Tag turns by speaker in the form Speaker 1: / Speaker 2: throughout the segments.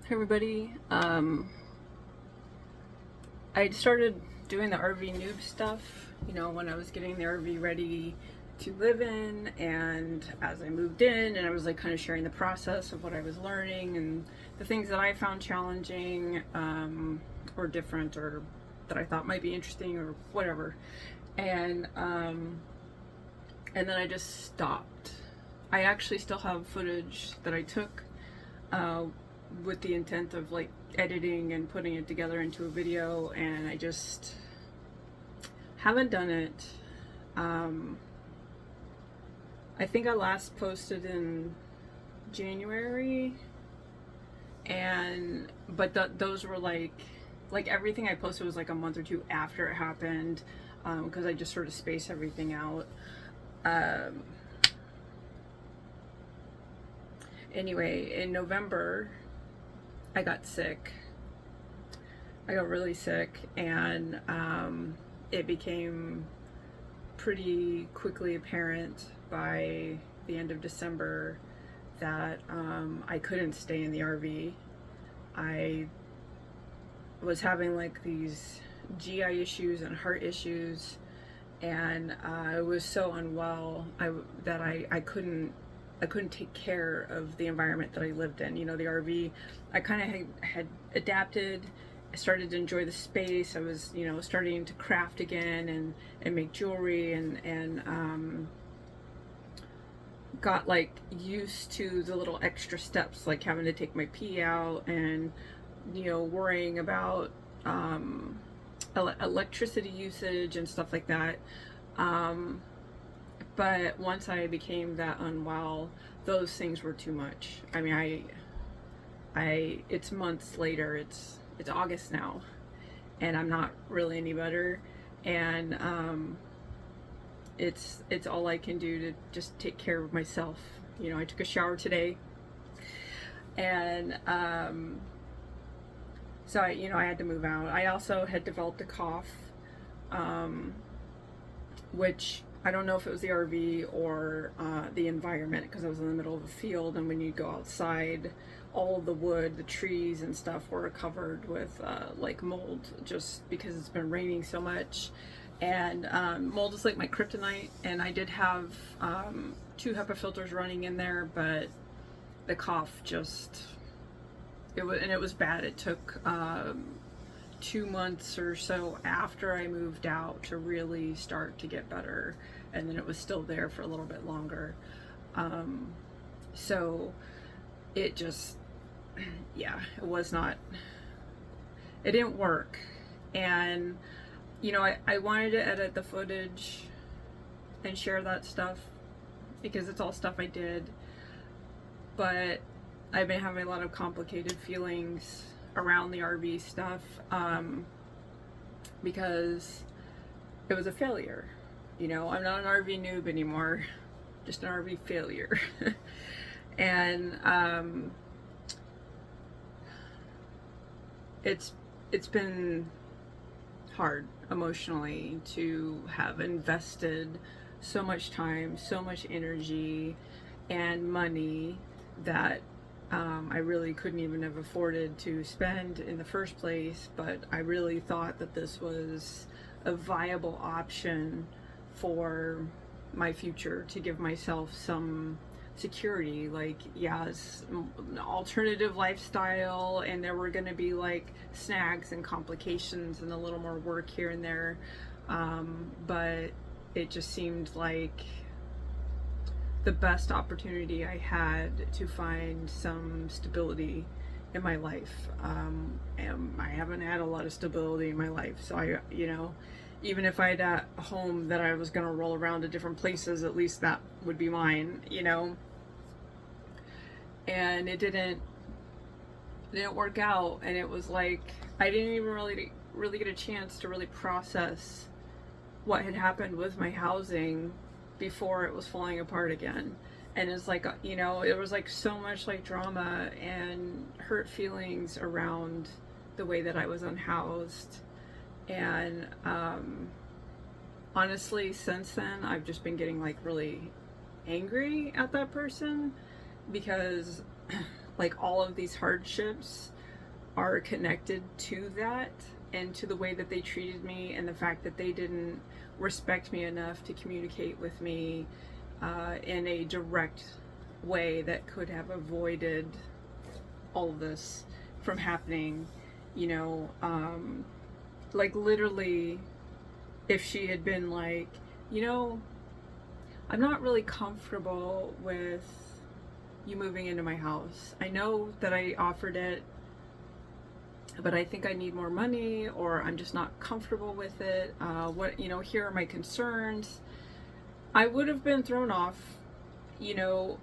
Speaker 1: Hey everybody. I started doing the RV Newb stuff, when I was getting the RV ready to live in, and as I moved in, and I was like kind of sharing the process of what I was learning and the things that I found challenging, or different, or that I thought might be interesting, or whatever. And then I just stopped. I actually still have footage that I took, uh, with the intent of like editing and putting it together into a video, and I just haven't done it. Um, I think I last posted in January, and but those were like everything I posted was like a month or two after it happened, because I just sort of spaced everything out. Um, anyway, in November, I got sick. I got really sick, and it became pretty quickly apparent by the end of December that I couldn't stay in the RV. I was having like these GI issues and heart issues, and I was so unwell that I couldn't take care of the environment that I lived in. The RV, I kind of had adapted. I started to enjoy the space. I was, starting to craft again and make jewelry, and got like used to the little extra steps, like having to take my pee out, and, worrying about electricity usage and stuff like that. Um, but once I became that unwell, those things were too much. I mean, it's months later. It's August now, and I'm not really any better. And it's all I can do to just take care of myself. I took a shower today, and so I had to move out. I also had developed a cough, um, which I don't know if it was the RV or the environment, because I was in the middle of a field, and when you go outside, all of the wood, the trees and stuff were covered with like mold, just because it's been raining so much. And mold is like my kryptonite, and I did have 2 HEPA filters running in there, but the cough just, it was bad. It took 2 months or so after I moved out to really start to get better, and then it was still there for a little bit longer. So it just, yeah, it didn't work. And I wanted to edit the footage and share that stuff, because it's all stuff I did, but I've been having a lot of complicated feelings around the RV stuff, because it was a failure. I'm not an RV noob anymore, just an RV failure. And it's been hard emotionally to have invested so much time, so much energy and money that I really couldn't even have afforded to spend in the first place. But I really thought that this was a viable option for my future, to give myself some security. Like, yeah, it's an alternative lifestyle, and there were going to be like snags and complications and a little more work here and there, but it just seemed like the best opportunity I had to find some stability in my life. And I haven't had a lot of stability in my life, so even if I had a home that I was going to roll around to different places, at least that would be mine. And it didn't work out, and it was like I didn't even really get a chance to really process what had happened with my housing before it was falling apart again. And it's like, it was like so much like drama and hurt feelings around the way that I was unhoused. And honestly, since then, I've just been getting like really angry at that person, because like all of these hardships are connected to that and to the way that they treated me and the fact that they didn't respect me enough to communicate with me in a direct way that could have avoided all of this from happening. You know, like literally, if she had been like, you know, I'm not really comfortable with you moving into my house. I know that I offered it, but I think I need more money, or I'm just not comfortable with it. What, you know, here are my concerns. I would have been thrown off, you know,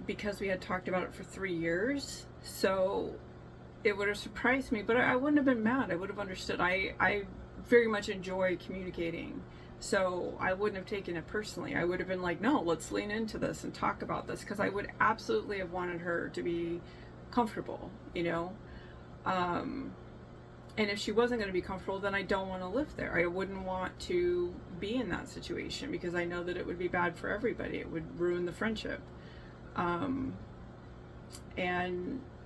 Speaker 1: because we had talked about it for 3 years. So it would have surprised me, but I wouldn't have been mad. I would have understood. I very much enjoy communicating. So I wouldn't have taken it personally. I would have been like, no, let's lean into this and talk about this, because I would absolutely have wanted her to be comfortable, you know. And if she wasn't going to be comfortable, then I don't want to live there. I wouldn't want to be in that situation, because I know that it would be bad for everybody. It would ruin the friendship. And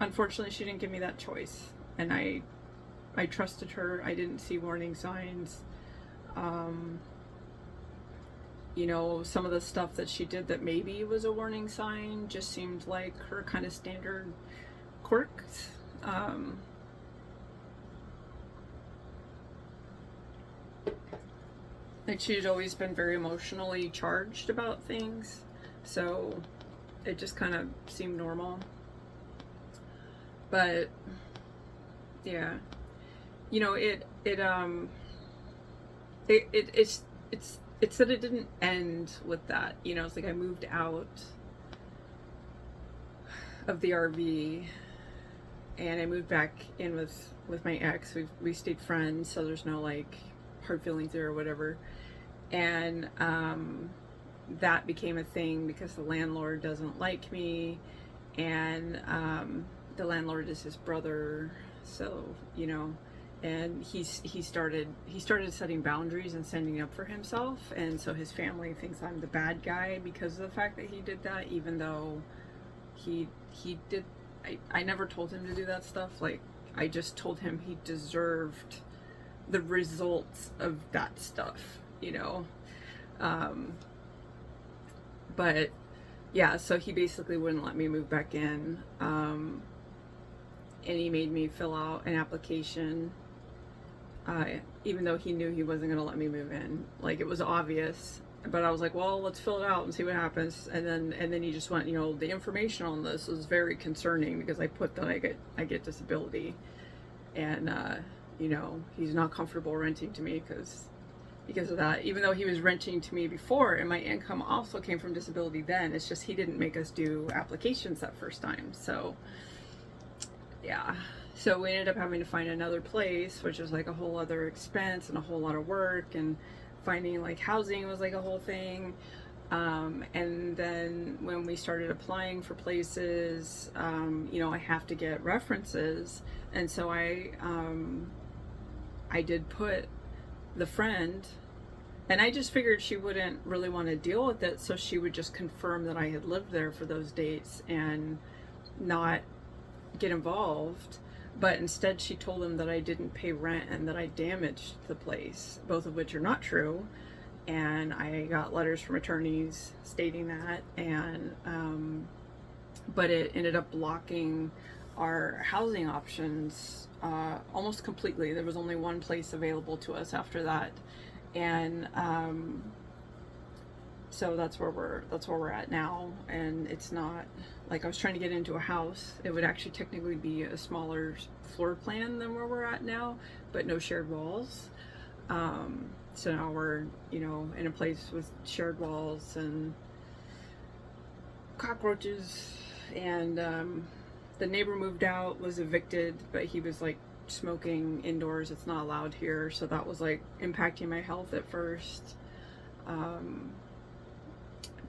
Speaker 1: unfortunately, she didn't give me that choice. And I trusted her. I didn't see warning signs. You know, some of the stuff that she did that maybe was a warning sign just seemed like her kind of standard quirks. Like, she'd always been very emotionally charged about things, so it just kind of seemed normal. But yeah, you know, it's that it didn't end with that. You know, it's like I moved out of the RV and I moved back in with my ex. We stayed friends, so there's no like hard feelings there or whatever. And that became a thing because the landlord doesn't like me, and the landlord is his brother, so you know. And he started setting boundaries and standing up for himself, and so his family thinks I'm the bad guy because of the fact that he did that, even though he did. I never told him to do that stuff. Like, I just told him he deserved the results of that stuff, you know. But yeah, so he basically wouldn't let me move back in, and he made me fill out an application, even though he knew he wasn't going to let me move in. Like, it was obvious, but I was like, well, let's fill it out and see what happens. And then he just went, you know, the information on this was very concerning because I put that I get disability, and you know, he's not comfortable renting to me because of that, even though he was renting to me before and my income also came from disability then. It's just he didn't make us do applications that first time. So yeah, so we ended up having to find another place, which was like a whole other expense and a whole lot of work, and finding like housing was like a whole thing. And then when we started applying for places, you know, I have to get references, and so I did put the friend, and I just figured she wouldn't really want to deal with it, so she would just confirm that I had lived there for those dates and not get involved. But instead she told him that I didn't pay rent and that I damaged the place, both of which are not true. And I got letters from attorneys stating that, and but it ended up blocking our housing options almost completely. There was only one place available to us after that, and so that's where we're at now. And it's not like I was trying to get into a house. It would actually technically be a smaller floor plan than where we're at now, but no shared walls. So now we're, you know, in a place with shared walls and cockroaches, and the neighbor moved out, was evicted, but he was like smoking indoors. It's not allowed here, so that was like impacting my health at first.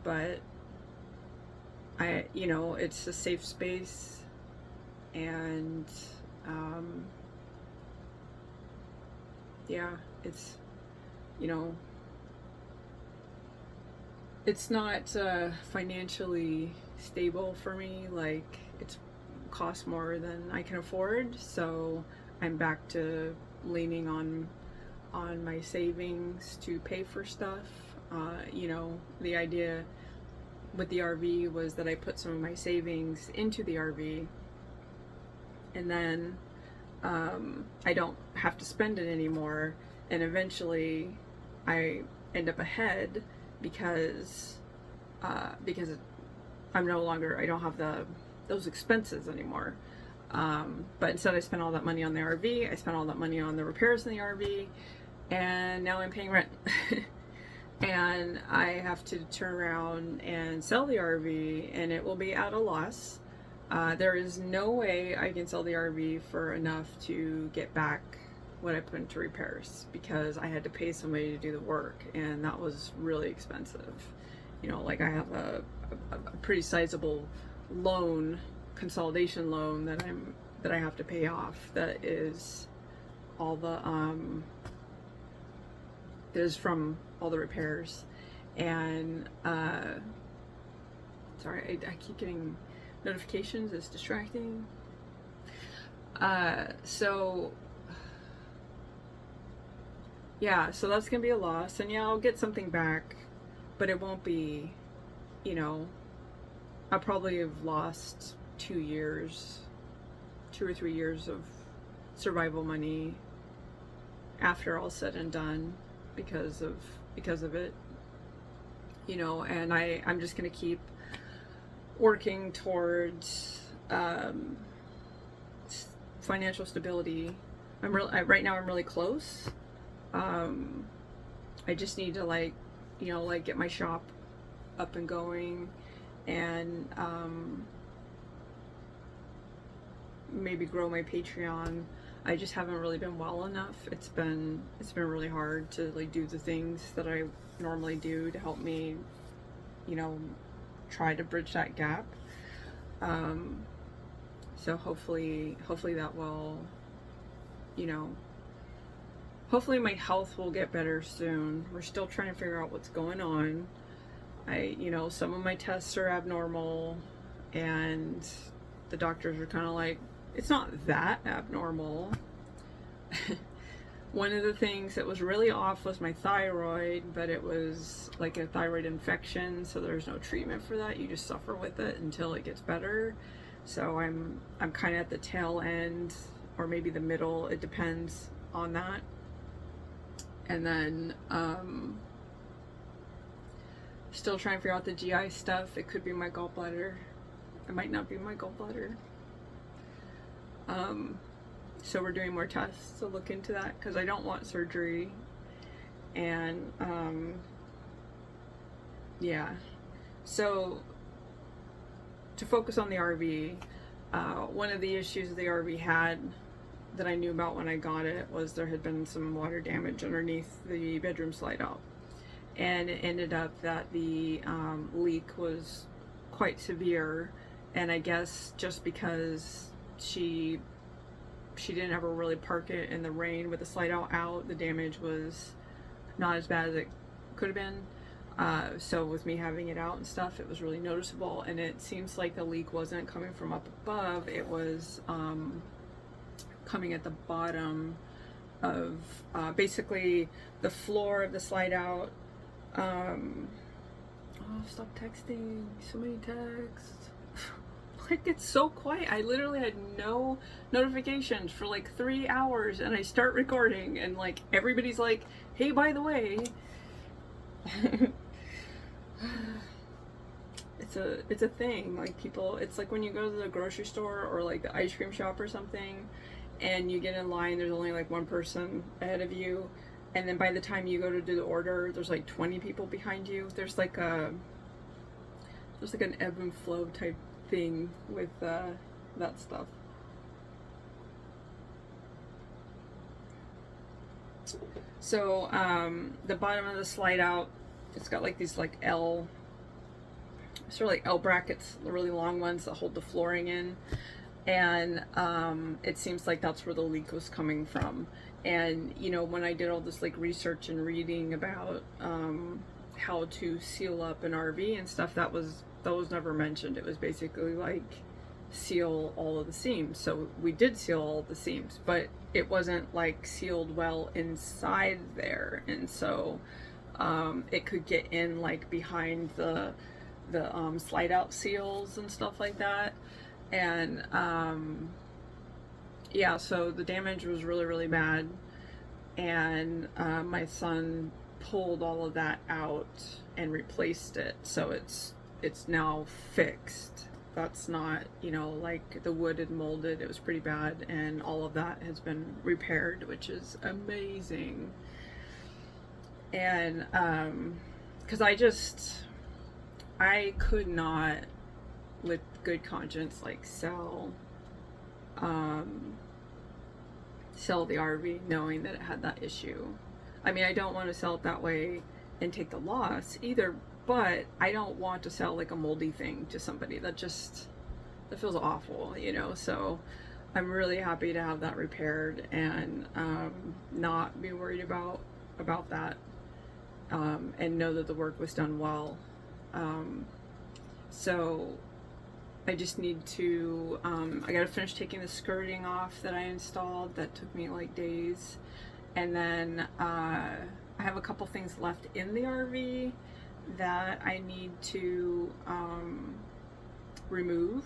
Speaker 1: But you know, it's a safe space, and yeah, it's, you know, it's not financially stable for me. Like, it's cost more than I can afford. So I'm back to leaning on my savings to pay for stuff. You know, the idea with the RV was that I put some of my savings into the RV, and then I don't have to spend it anymore, and eventually I end up ahead because I'm no longer, I don't have those expenses anymore. But instead I spent all that money on the RV, I spent all that money on the repairs in the RV, and now I'm paying rent. And I have to turn around and sell the RV, and it will be at a loss. There is no way I can sell the RV for enough to get back what I put into repairs, because I had to pay somebody to do the work, and that was really expensive. You know, like I have a pretty sizable loan, consolidation loan that I have to pay off. That is all the that is from all the repairs. And sorry, I keep getting notifications. It's distracting. So yeah, so that's gonna be a loss, and yeah, I'll get something back, but it won't be, you know, I'll probably have lost 2 or 3 years of survival money after all said and done because of it, you know. And I'm just gonna keep working towards financial stability. Right now I'm really close. I just need to, like, you know, like get my shop up and going, and maybe grow my Patreon. I just haven't really been well enough. It's been really hard to like do the things that I normally do to help me, you know, try to bridge that gap. So hopefully that will, you know, hopefully my health will get better soon. We're still trying to figure out what's going on. You know, some of my tests are abnormal, and the doctors are kind of like, it's not that abnormal. One of the things that was really off was my thyroid, but it was like a thyroid infection, so there's no treatment for that. You just suffer with it until it gets better. So I'm kind of at the tail end, or maybe the middle. It depends on that. And then still trying to figure out the GI stuff. It could be my gallbladder. It might not be my gallbladder. So we're doing more tests to look into that, because I don't want surgery. And yeah, so to focus on the RV, one of the issues the RV had that I knew about when I got it was there had been some water damage underneath the bedroom slide out, and it ended up that the leak was quite severe. And I guess just because she didn't ever really park it in the rain with the slide out, the damage was not as bad as it could have been. So with me having it out and stuff, it was really noticeable. And it seems like the leak wasn't coming from up above, it was coming at the bottom of basically the floor of the slide out. Oh, stop texting, so many texts. Like, it's so quiet. I literally had no notifications for like 3 hours, and I start recording, and like everybody's like, hey, by the way. It's a thing. Like, people, it's like when you go to the grocery store or like the ice cream shop or something, and you get in line, there's only like one person ahead of you, and then by the time you go to do the order, there's like 20 people behind you. There's like an ebb and flow type thing with that stuff. So the bottom of the slide out, it's got like these like L brackets, the really long ones that hold the flooring in, and it seems like that's where the leak was coming from. And you know, when I did all this like research and reading about how to seal up an RV and stuff, that was never mentioned. It was basically like seal all of the seams. So we did seal all of the seams, but it wasn't like sealed well inside there, and so it could get in like behind the slide out seals and stuff like that. And yeah, so the damage was really, really bad. And my son pulled all of that out and replaced it, so it's now fixed. That's not, you know, like the wood had molded, it was pretty bad, and all of that has been repaired, which is amazing. And because I could not with good conscience like sell the RV knowing that it had that issue. I mean, I don't want to sell it that way and take the loss either, but I don't want to sell like a moldy thing to somebody. That feels awful, you know. So I'm really happy to have that repaired and not be worried about that, and know that the work was done well. So I just need to, I gotta finish taking the skirting off that I installed. That took me like days. And then I have a couple things left in the RV that I need to remove,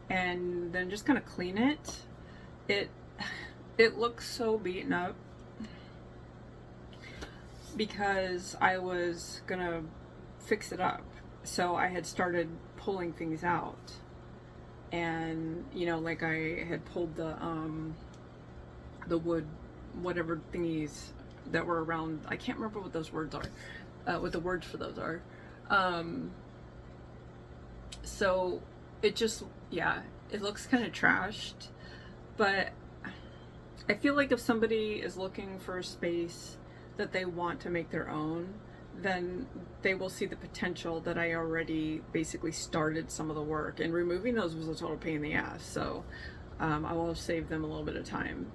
Speaker 1: and then just kind of clean it. It looks so beaten up because I was gonna fix it up. So I had started pulling things out, and you know, like I had pulled the wood, whatever thingies that were around. I can't remember what those words are, what the words for those are. So it just, yeah, it looks kind of trashed, but I feel like if somebody is looking for a space that they want to make their own, then they will see the potential that I already basically started some of the work, and removing those was a total pain in the ass. So I will save them a little bit of time.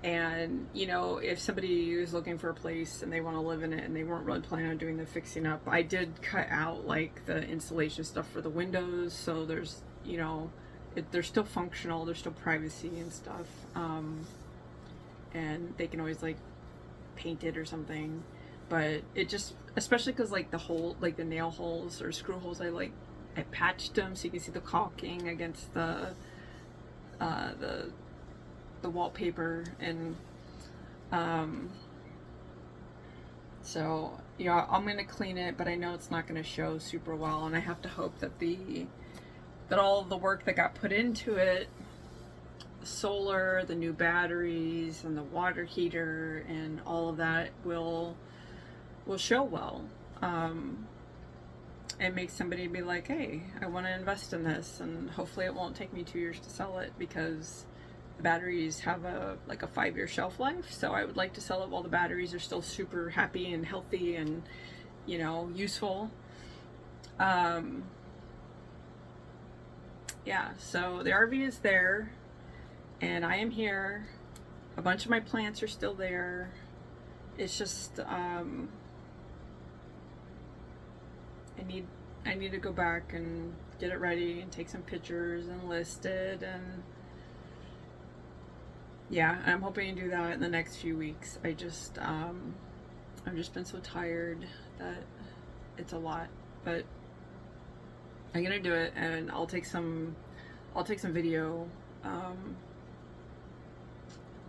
Speaker 1: And you know, if somebody is looking for a place and they want to live in it and they weren't really planning on doing the fixing up, I did cut out like the insulation stuff for the windows, so there's, you know, they're still functional, there's still privacy and stuff, and they can always like paint it or something. But it just, especially because like the hole, like the nail holes or screw holes, I patched them so you can see the caulking against the wallpaper. And so yeah, I'm gonna clean it, but I know it's not gonna show super well, and I have to hope that that all of the work that got put into it, the solar, the new batteries, and the water heater, and all of that will show well, and make somebody be like, hey, I want to invest in this. And hopefully it won't take me 2 years to sell it, because the batteries have a 5-year shelf life, so I would like to sell it while the batteries are still super happy and healthy and, you know, useful. Yeah, so the RV is there and I am here. A bunch of my plants are still there. It's just I need to go back and get it ready and take some pictures and list it, and yeah, I'm hoping to do that in the next few weeks. I've just been so tired that it's a lot, but I'm gonna do it, and I'll take some video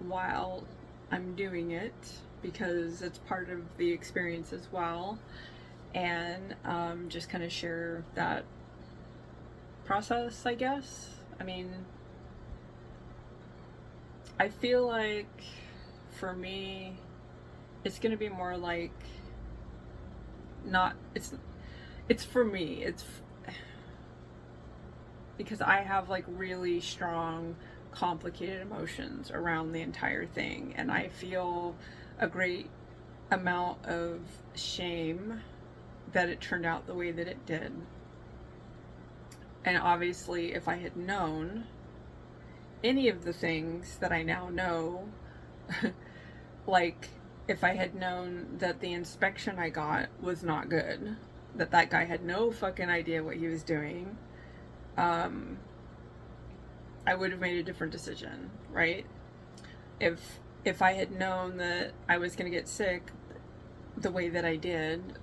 Speaker 1: while I'm doing it, because it's part of the experience as well. And just kind of share that process, I guess. I mean, I feel like for me it's gonna be more like, not, it's for me, it's because I have like really strong, complicated emotions around the entire thing, and I feel a great amount of shame that it turned out the way that it did. And obviously, if I had known any of the things that I now know, like if I had known that the inspection I got was not good, that guy had no fucking idea what he was doing, I would have made a different decision, right? If I had known that I was going to get sick the way that I did,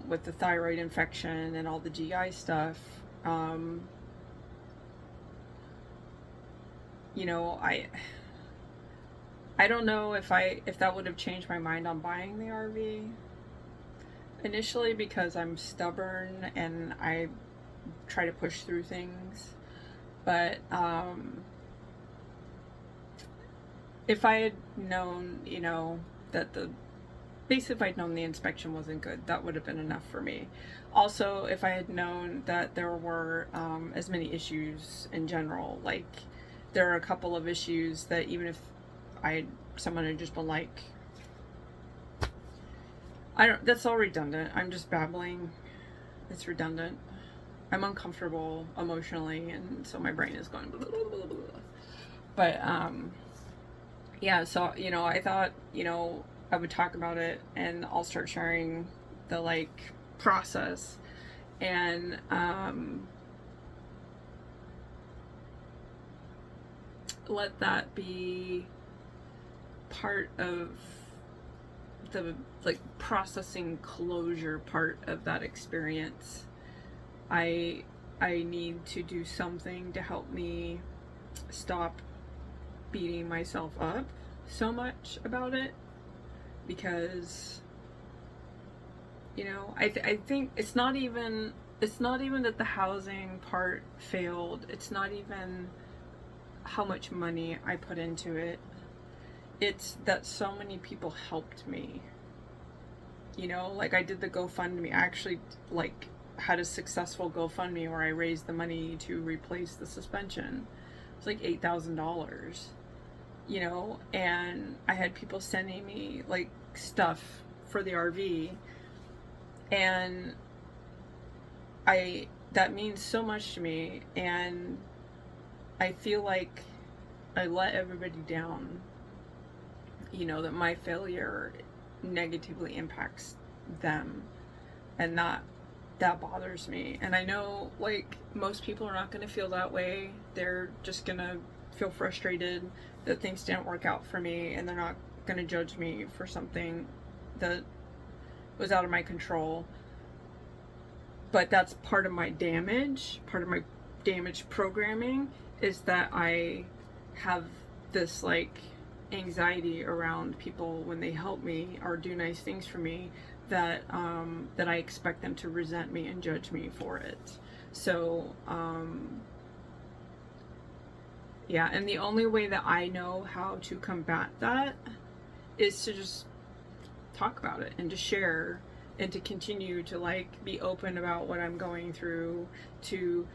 Speaker 1: with the thyroid infection and all the GI stuff, you know, I don't know if that would have changed my mind on buying the RV initially, because I'm stubborn and I try to push through things. But if I had known, you know, that basically if I'd known the inspection wasn't good, that would have been enough for me. Also, if I had known that there were as many issues in general, like there are a couple of issues that even if someone had just been like, that's all redundant. I'm just babbling. It's redundant. I'm uncomfortable emotionally, and so my brain is going blah, blah, blah, blah. But yeah, so, you know, I thought, you know, I would talk about it and I'll start sharing the like process, and let that be part of the like processing closure part of that experience. I need to do something to help me stop beating myself up so much about it, because, you know, I think it's not even that the housing part failed. It's not even how much money I put into it. It's that so many people helped me. You know, like I did the GoFundMe. I actually like had a successful GoFundMe where I raised the money to replace the suspension. It's like $8,000, you know, and I had people sending me like stuff for the RV, and that means so much to me, and I feel like I let everybody down, you know, that my failure negatively impacts them, and that bothers me. And I know like most people are not going to feel that way. They're just going to feel frustrated that things didn't work out for me, and they're not going to judge me for something that was out of my control. But that's part of my damage programming, is that I have this like anxiety around people when they help me or do nice things for me, that I expect them to resent me and judge me for it. So yeah, and the only way that I know how to combat that is to just talk about it and to share and to continue to like be open about what I'm going through, to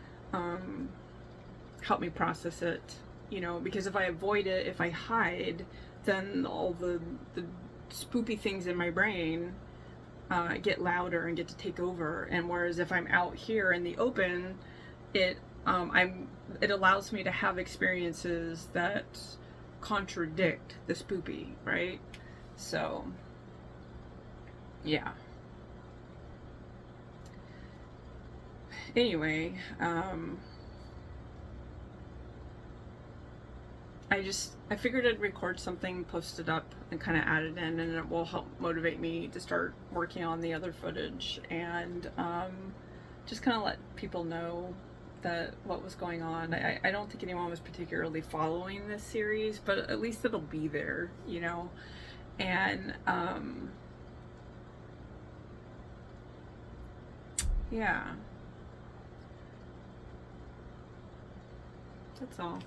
Speaker 1: help me process it, you know, because if I avoid it, if I hide, then all the spoopy things in my brain get louder and get to take over. And whereas if I'm out here in the open, it allows me to have experiences that contradict the spoopy, right? So yeah. Anyway, I figured I'd record something, post it up, and kind of add it in, and it will help motivate me to start working on the other footage, and just kind of let people know that what was going on. I don't think anyone was particularly following this series, but at least it'll be there, you know. And yeah, that's all.